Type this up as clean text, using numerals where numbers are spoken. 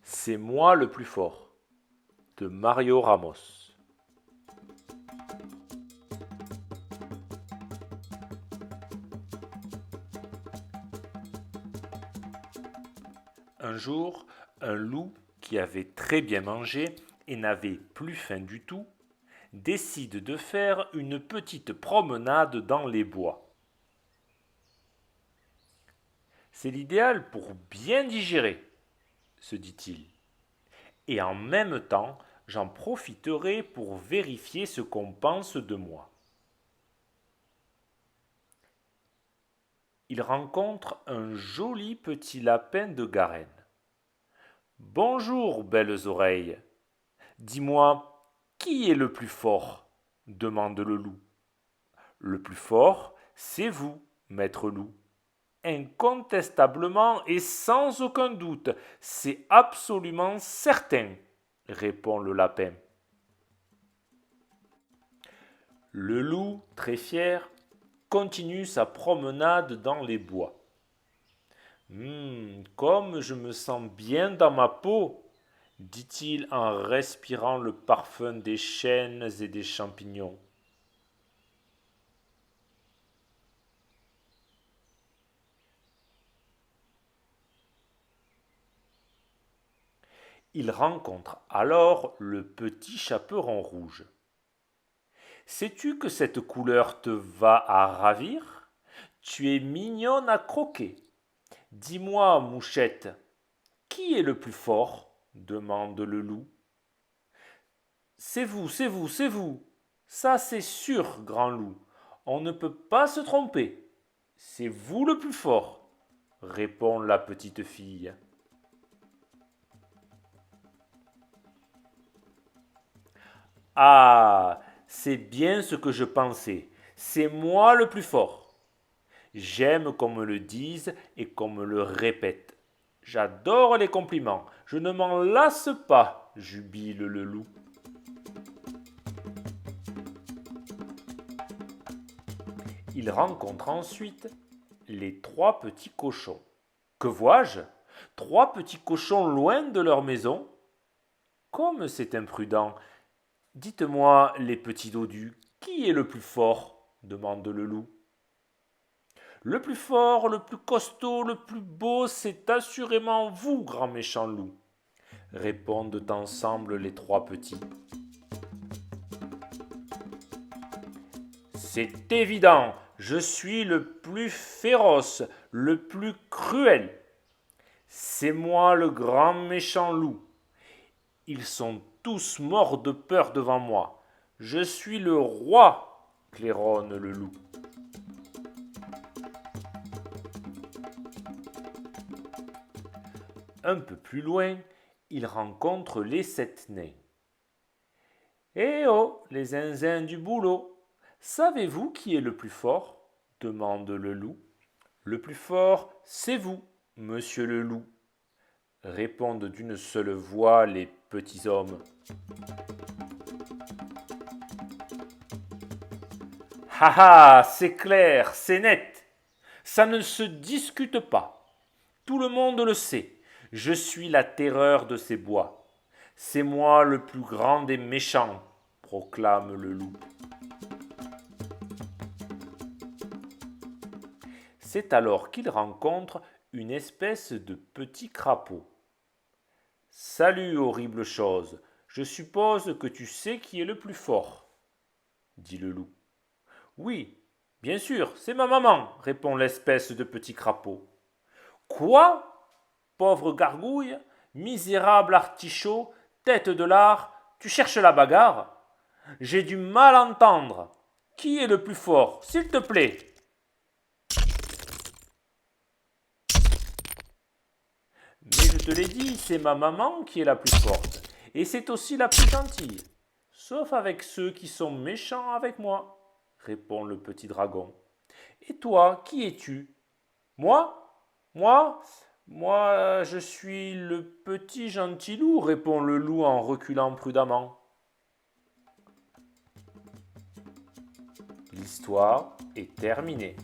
C'est moi le plus fort, de Mario Ramos. Un jour, un loup qui avait très bien mangé et n'avait plus faim du tout, décide de faire une petite promenade dans les bois. C'est l'idéal pour bien digérer, se dit-il. Et en même temps, j'en profiterai pour vérifier ce qu'on pense de moi. Il rencontre un joli petit lapin de Garenne. Bonjour, belles oreilles. Dis-moi, qui est le plus fort demande le loup. Le plus fort, c'est vous, maître loup. Incontestablement et sans aucun doute, c'est absolument certain, répond le lapin. Le loup, très fier, continue sa promenade dans les bois. Comme je me sens bien dans ma peau, dit-il en respirant le parfum des chênes et des champignons. Il rencontre alors le petit chaperon rouge. Sais-tu que cette couleur te va à ravir? Tu es mignonne à croquer. Dis-moi, mouchette, qui est le plus fort demande le loup. C'est vous, c'est vous, c'est vous. Ça c'est sûr, grand loup. On ne peut pas se tromper. C'est vous le plus fort, répond la petite fille. Ah, c'est bien ce que je pensais. C'est moi le plus fort. J'aime qu'on me le dise et qu'on me le répète. J'adore les compliments. Je ne m'en lasse pas, jubile le loup. Il rencontre ensuite les trois petits cochons. Que vois-je? Trois petits cochons loin de leur maison? Comme c'est imprudent. Dites-moi, les petits dodus, qui est le plus fort demande le loup. Le plus fort, le plus costaud, le plus beau, c'est assurément vous, grand méchant loup, répondent ensemble les trois petits. C'est évident, je suis le plus féroce, le plus cruel. C'est moi le grand méchant loup. Ils sont tous morts de peur devant moi. Je suis le roi, claironne le loup. Un peu plus loin, il rencontre les sept nains. Eh oh, les zinzins du boulot, savez-vous qui est le plus fort demande le loup. Le plus fort, c'est vous, monsieur le loup, répondent d'une seule voix les petits hommes. Ah ah, c'est clair, c'est net, ça ne se discute pas. Tout le monde le sait, je suis la terreur de ces bois. C'est moi le plus grand des méchants, proclame le loup. C'est alors qu'il rencontre une espèce de petit crapaud. Salut, horrible chose, je suppose que tu sais qui est le plus fort, dit le loup. Oui, bien sûr, c'est ma maman, répond l'espèce de petit crapaud. Quoi? Pauvre gargouille, misérable artichaut, tête de lard, tu cherches la bagarre? J'ai du mal à entendre. Qui est le plus fort, s'il te plaît? Mais je te l'ai dit, c'est ma maman qui est la plus forte. Et c'est aussi la plus gentille. Sauf avec ceux qui sont méchants avec moi, répond le petit dragon. Et toi, qui es-tu? Moi? Moi, je suis le petit gentil loup, répond le loup en reculant prudemment. L'histoire est terminée.